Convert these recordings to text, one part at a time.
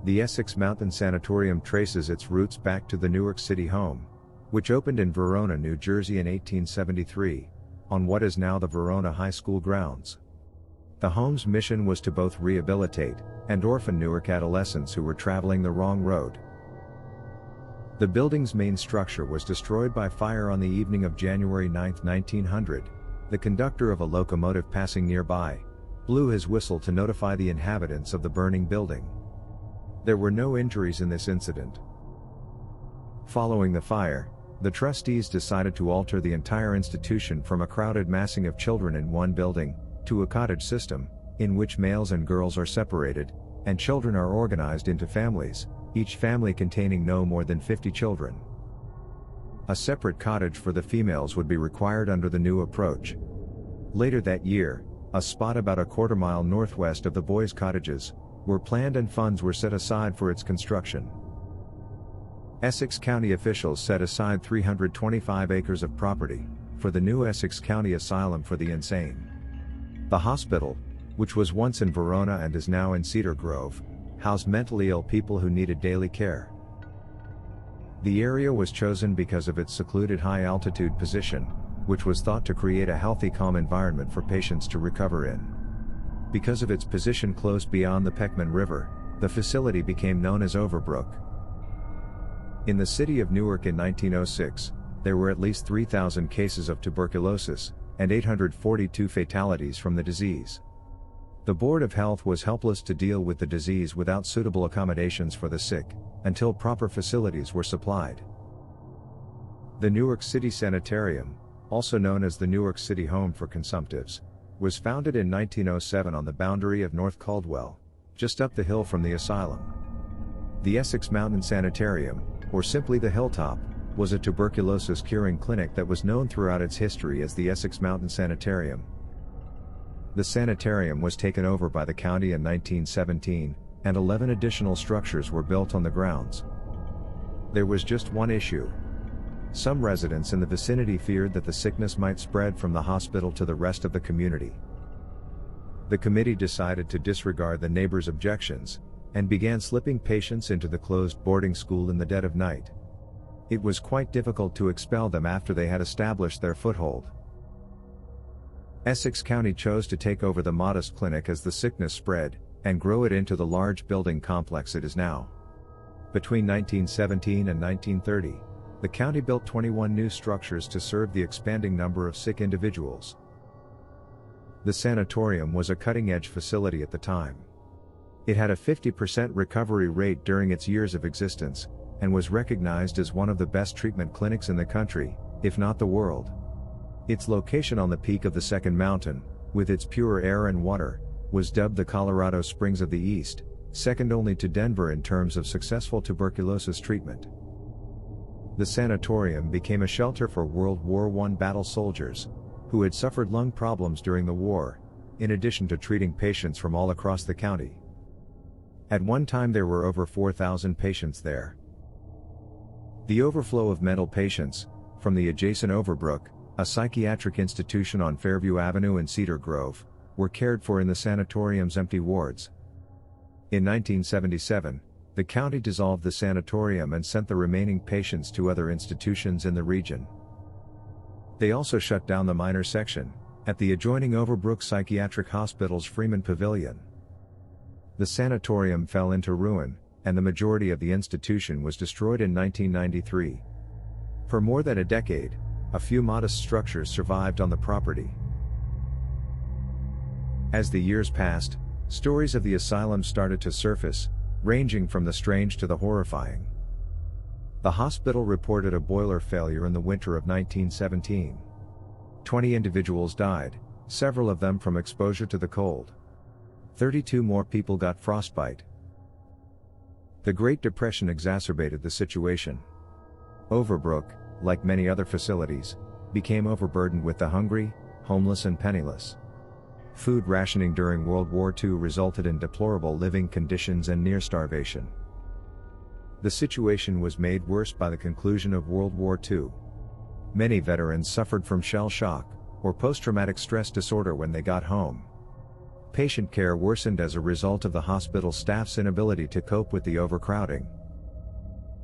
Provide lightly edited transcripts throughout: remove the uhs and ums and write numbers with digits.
The Essex Mountain Sanatorium traces its roots back to the Newark City Home, which opened in Verona, New Jersey in 1873, on what is now the Verona High School grounds. The home's mission was to both rehabilitate and orphan Newark adolescents who were traveling the wrong road. The building's main structure was destroyed by fire on the evening of January 9, 1900. The conductor of a locomotive passing nearby blew his whistle to notify the inhabitants of the burning building. There were no injuries in this incident. Following the fire, the trustees decided to alter the entire institution from a crowded massing of children in one building to a cottage system, in which males and girls are separated, and children are organized into families, each family containing no more than 50 children. A separate cottage for the females would be required under the new approach. Later that year, a spot about a quarter-mile northwest of the boys' cottages were planned and funds were set aside for its construction. Essex County officials set aside 325 acres of property for the new Essex County Asylum for the Insane. The hospital, which was once in Verona and is now in Cedar Grove, housed mentally ill people who needed daily care. The area was chosen because of its secluded high-altitude position, which was thought to create a healthy, calm environment for patients to recover in. Because of its position close beyond the Peckman River, the facility became known as Overbrook. In the city of Newark in 1906, there were at least 3,000 cases of tuberculosis, and 842 fatalities from the disease. The Board of Health was helpless to deal with the disease without suitable accommodations for the sick, until proper facilities were supplied. The Newark City Sanitarium, also known as the Newark City Home for Consumptives, was founded in 1907 on the boundary of North Caldwell, just up the hill from the asylum. The Essex Mountain Sanitarium, or simply the Hilltop, was a tuberculosis curing clinic that was known throughout its history as the Essex Mountain Sanitarium. The sanitarium was taken over by the county in 1917, and 11 additional structures were built on the grounds. There was just one issue. Some residents in the vicinity feared that the sickness might spread from the hospital to the rest of the community. The committee decided to disregard the neighbors' objections, and began slipping patients into the closed boarding school in the dead of night. It was quite difficult to expel them after they had established their foothold. Essex County chose to take over the modest clinic as the sickness spread, and grow it into the large building complex it is now. Between 1917 and 1930, the county built 21 new structures to serve the expanding number of sick individuals. The sanatorium was a cutting-edge facility at the time. It had a 50% recovery rate during its years of existence, and was recognized as one of the best treatment clinics in the country, if not the world. Its location on the peak of the second mountain, with its pure air and water, was dubbed the Colorado Springs of the East, second only to Denver in terms of successful tuberculosis treatment. The sanatorium became a shelter for World War I battle soldiers, who had suffered lung problems during the war, in addition to treating patients from all across the county. At one time there were over 4,000 patients there. The overflow of mental patients, from the adjacent Overbrook, a psychiatric institution on Fairview Avenue in Cedar Grove, were cared for in the sanatorium's empty wards. In 1977, the county dissolved the sanatorium and sent the remaining patients to other institutions in the region. They also shut down the minor section, at the adjoining Overbrook Psychiatric Hospital's Freeman Pavilion. The sanatorium fell into ruin, and the majority of the institution was destroyed in 1993. For more than a decade, a few modest structures survived on the property. As the years passed, stories of the asylum started to surface, ranging from the strange to the horrifying. The hospital reported a boiler failure in the winter of 1917. 20 individuals died, several of them from exposure to the cold. 32 more people got frostbite. The Great Depression exacerbated the situation. Overbrook, like many other facilities, became overburdened with the hungry, homeless and penniless. Food rationing during World War II resulted in deplorable living conditions and near starvation. The situation was made worse by the conclusion of World War II. Many veterans suffered from shell shock, or post-traumatic stress disorder when they got home. Patient care worsened as a result of the hospital staff's inability to cope with the overcrowding.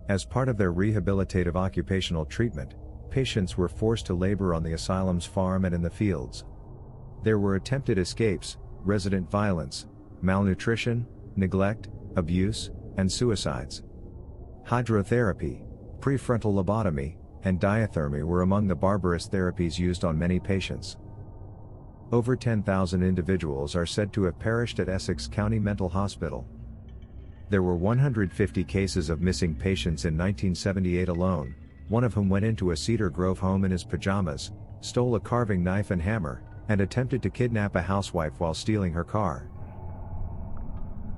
As part of their rehabilitative occupational treatment, patients were forced to labor on the asylum's farm and in the fields. There were attempted escapes, resident violence, malnutrition, neglect, abuse, and suicides. Hydrotherapy, prefrontal lobotomy, and diathermy were among the barbarous therapies used on many patients. Over 10,000 individuals are said to have perished at Essex County Mental Hospital. There were 150 cases of missing patients in 1978 alone, one of whom went into a Cedar Grove home in his pajamas, stole a carving knife and hammer, and attempted to kidnap a housewife while stealing her car.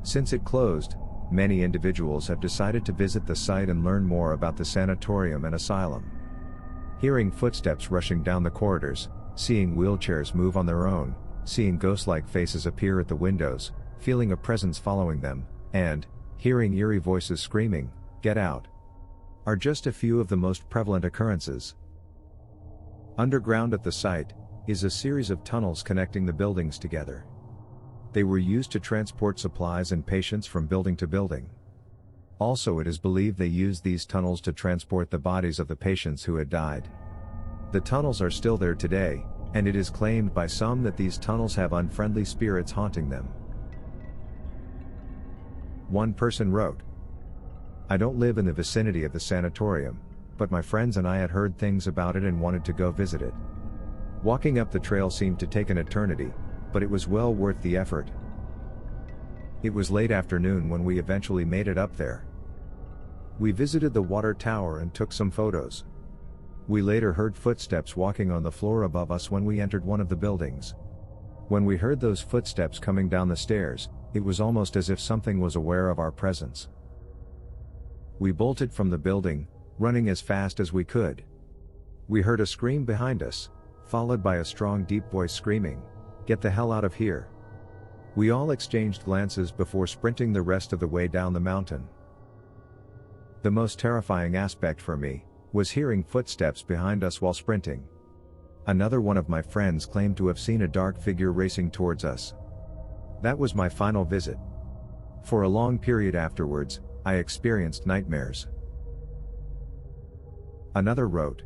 Since it closed, many individuals have decided to visit the site and learn more about the sanatorium and asylum. Hearing footsteps rushing down the corridors, seeing wheelchairs move on their own, seeing ghost-like faces appear at the windows, feeling a presence following them, and hearing eerie voices screaming, "Get out!" are just a few of the most prevalent occurrences. Underground at the site is a series of tunnels connecting the buildings together. They were used to transport supplies and patients from building to building. Also, it is believed they used these tunnels to transport the bodies of the patients who had died. The tunnels are still there today, and it is claimed by some that these tunnels have unfriendly spirits haunting them. One person wrote, "I don't live in the vicinity of the sanatorium, but my friends and I had heard things about it and wanted to go visit it. Walking up the trail seemed to take an eternity, but it was well worth the effort. It was late afternoon when we eventually made it up there. We visited the water tower and took some photos. We later heard footsteps walking on the floor above us when we entered one of the buildings. When we heard those footsteps coming down the stairs, it was almost as if something was aware of our presence. We bolted from the building, running as fast as we could. We heard a scream behind us, followed by a strong deep voice screaming, 'Get the hell out of here!' We all exchanged glances before sprinting the rest of the way down the mountain. The most terrifying aspect for me was hearing footsteps behind us while sprinting. Another one of my friends claimed to have seen a dark figure racing towards us. That was my final visit. For a long period afterwards, I experienced nightmares." Another wrote,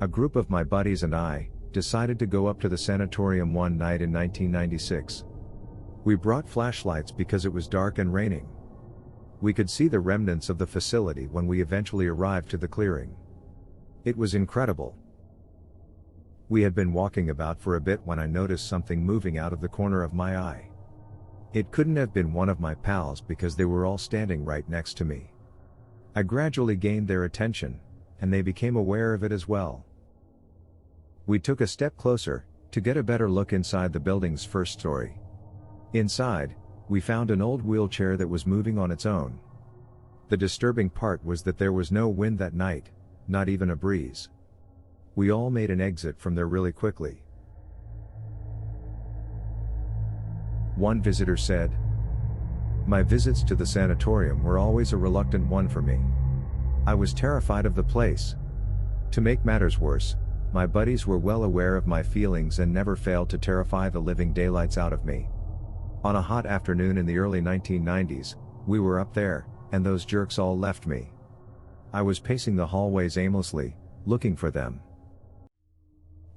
"A group of my buddies and I decided to go up to the sanatorium one night in 1996. We brought flashlights because it was dark and raining. We could see the remnants of the facility when we eventually arrived to the clearing. It was incredible. We had been walking about for a bit when I noticed something moving out of the corner of my eye. It couldn't have been one of my pals because they were all standing right next to me. I gradually gained their attention, and they became aware of it as well. We took a step closer, to get a better look inside the building's first story. Inside, we found an old wheelchair that was moving on its own. The disturbing part was that there was no wind that night, not even a breeze. We all made an exit from there really quickly." One visitor said, "My visits to the sanatorium were always a reluctant one for me. I was terrified of the place. To make matters worse, my buddies were well aware of my feelings and never failed to terrify the living daylights out of me. On a hot afternoon in the early 1990s, we were up there, and those jerks all left me. I was pacing the hallways aimlessly, looking for them.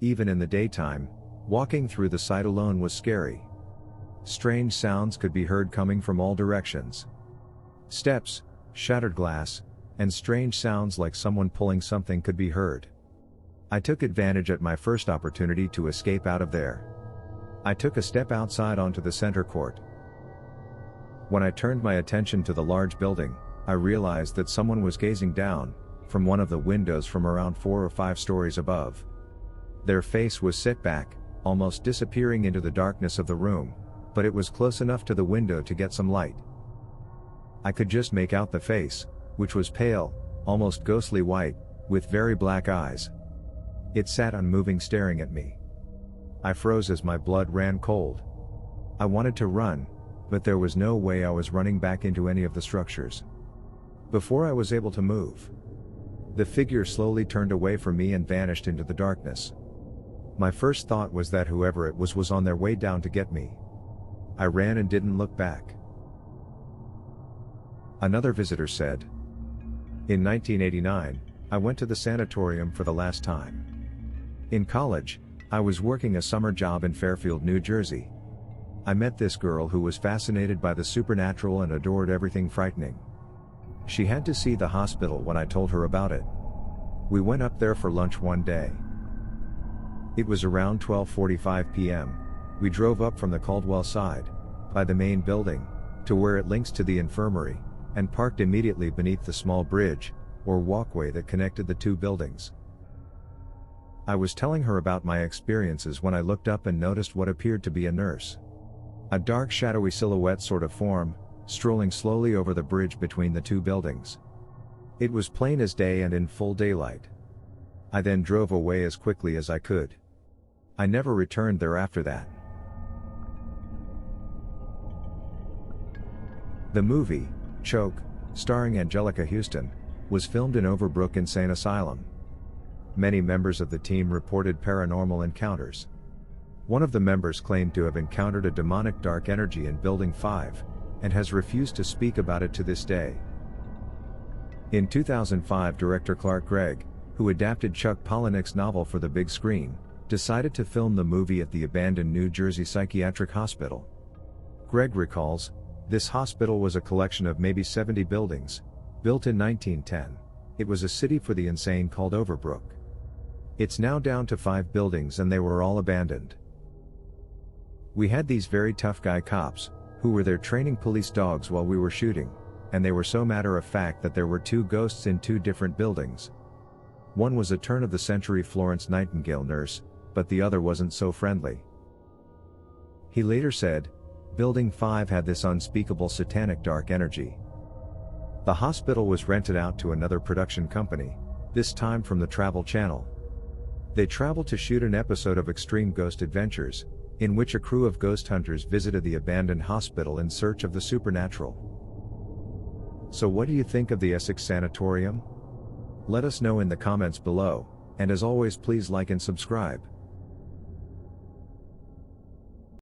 Even in the daytime, walking through the site alone was scary. Strange sounds could be heard coming from all directions. Steps, shattered glass, and strange sounds like someone pulling something could be heard. I took advantage at my first opportunity to escape out of there. I took a step outside onto the center court. When I turned my attention to the large building, I realized that someone was gazing down from one of the windows from around 4 or 5 stories above. Their face was set back, almost disappearing into the darkness of the room, but it was close enough to the window to get some light. I could just make out the face, which was pale, almost ghostly white, with very black eyes. It sat unmoving, staring at me. I froze as my blood ran cold. I wanted to run, but there was no way I was running back into any of the structures. Before I was able to move, the figure slowly turned away from me and vanished into the darkness. My first thought was that whoever it was on their way down to get me. I ran and didn't look back. Another visitor said, in 1989, I went to the Sanatorium for the last time. In college, I was working a summer job in Fairfield, New Jersey. I met this girl who was fascinated by the supernatural and adored everything frightening. She had to see the hospital when I told her about it. We went up there for lunch one day. It was around 12:45 p.m. We drove up from the Caldwell side, by the main building, to where it links to the infirmary, and parked immediately beneath the small bridge, or walkway that connected the two buildings. I was telling her about my experiences when I looked up and noticed what appeared to be a nurse. A dark shadowy silhouette sort of form, strolling slowly over the bridge between the two buildings. It was plain as day and in full daylight. I then drove away as quickly as I could. I never returned there after that. The movie, Choke, starring Angelica Houston, was filmed in Overbrook Insane Asylum. Many members of the team reported paranormal encounters. One of the members claimed to have encountered a demonic dark energy in Building 5, and has refused to speak about it to this day. In 2005, director Clark Gregg, who adapted Chuck Palahniuk's novel for the big screen, decided to film the movie at the abandoned New Jersey Psychiatric Hospital. Gregg recalls, this hospital was a collection of maybe 70 buildings, built in 1910. It was a city for the insane called Overbrook. It's now down to 5 buildings and they were all abandoned. We had these very tough guy cops, who were there training police dogs while we were shooting, and they were so matter of fact that there were 2 ghosts in 2 different buildings. One was a turn-of-the-century Florence Nightingale nurse, but the other wasn't so friendly. He later said, Building 5 had this unspeakable satanic dark energy. The hospital was rented out to another production company, this time from the Travel Channel. They traveled to shoot an episode of Extreme Ghost Adventures, in which a crew of ghost hunters visited the abandoned hospital in search of the supernatural. So what do you think of the Essex Sanatorium? Let us know in the comments below, and as always please like and subscribe.